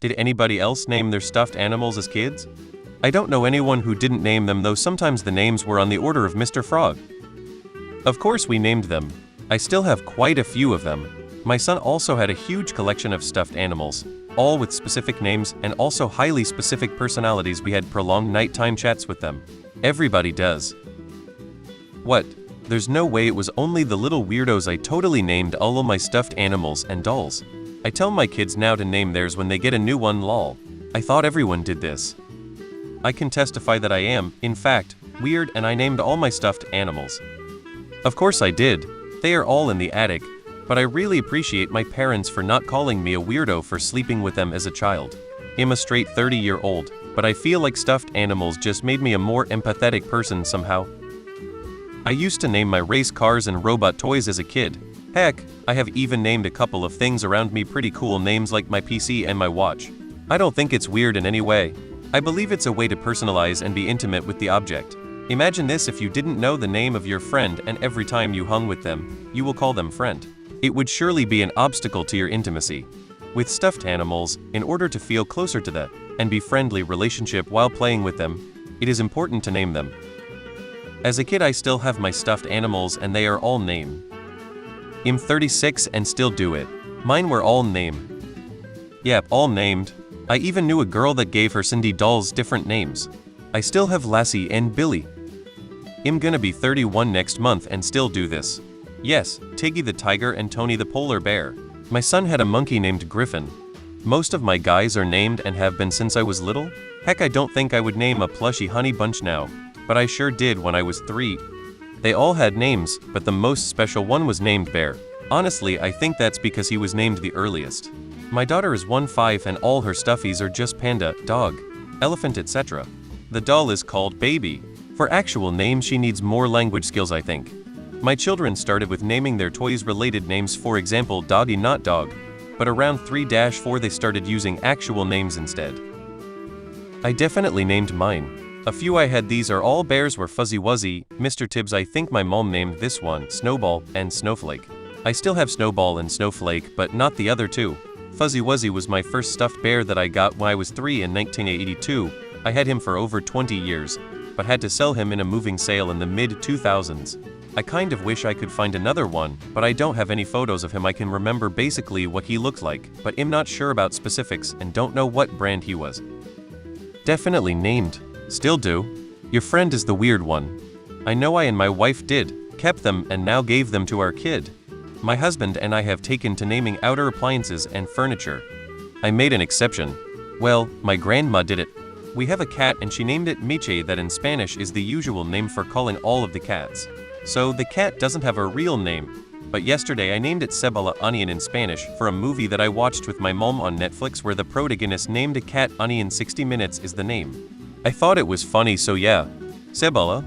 Did anybody else name their stuffed animals as kids? I don't know anyone who didn't name them, though sometimes the names were on the order of Mr. Frog. Of course we named them. I still have quite a few of them. My son also had a huge collection of stuffed animals, all with specific names and also highly specific personalities. We had prolonged nighttime chats with them. Everybody does. What? There's no way it was only the little weirdos. I totally named all of my stuffed animals and dolls. I tell my kids now to name theirs when they get a new one, lol. I thought everyone did this. I can testify that I am, in fact, weird, and I named all my stuffed animals. Of course I did. They are all in the attic, but I really appreciate my parents for not calling me a weirdo for sleeping with them as a child. I'm a straight 30-year-old, but I feel like stuffed animals just made me a more empathetic person somehow. I used to name my race cars and robot toys as a kid. Heck, I have even named a couple of things around me pretty cool names like my PC and my watch. I don't think it's weird in any way. I believe it's a way to personalize and be intimate with the object. Imagine this: if you didn't know the name of your friend and every time you hung with them, you will call them friend. It would surely be an obstacle to your intimacy. With stuffed animals, in order to feel closer to the and be friendly relationship while playing with them, it is important to name them. As a kid I still have my stuffed animals and they are all named. I'm 36 and still do it. Mine were all named. Yep, all named. I even knew a girl that gave her Cindy dolls different names. I still have Lassie and Billy. I'm gonna be 31 next month and still do this. Yes, Tiggy the tiger and Tony the polar bear. My son had a monkey named Griffin. Most of my guys are named and have been since I was little. Heck, I don't think I would name a plushy honey bunch now, but I sure did when I was 3. They all had names, but the most special one was named Bear. Honestly, I think that's because he was named the earliest. My daughter is 1-5 and all her stuffies are just panda, dog, elephant, etc. The doll is called Baby. For actual names she needs more language skills, I think. My children started with naming their toys related names, for example Doggy not dog, but around 3-4 they started using actual names instead. I definitely named mine. A few I had, these are all bears, were Fuzzy Wuzzy, Mr. Tibbs. I think my mom named this one Snowball and Snowflake. I still have Snowball and Snowflake, but not the other two. Fuzzy Wuzzy was my first stuffed bear that I got when I was 3 in 1982. I had him for over 20 years, but had to sell him in a moving sale in the mid-2000s. I kind of wish I could find another one, but I don't have any photos of him. I can remember basically what he looked like, but I'm not sure about specifics and don't know what brand he was. Definitely named. Still do. Your friend is the weird one. I know I and my wife did, kept them and now gave them to our kid. My husband and I have taken to naming outer appliances and furniture. I made an exception. Well, my grandma did it. We have a cat and she named it Miche, that in Spanish is the usual name for calling all of the cats. So the cat doesn't have a real name. But yesterday I named it Cebolla Onion in Spanish for a movie that I watched with my mom on Netflix where the protagonist named a cat Onion. 60 Minutes is the name. I thought it was funny, so yeah. Cebolla,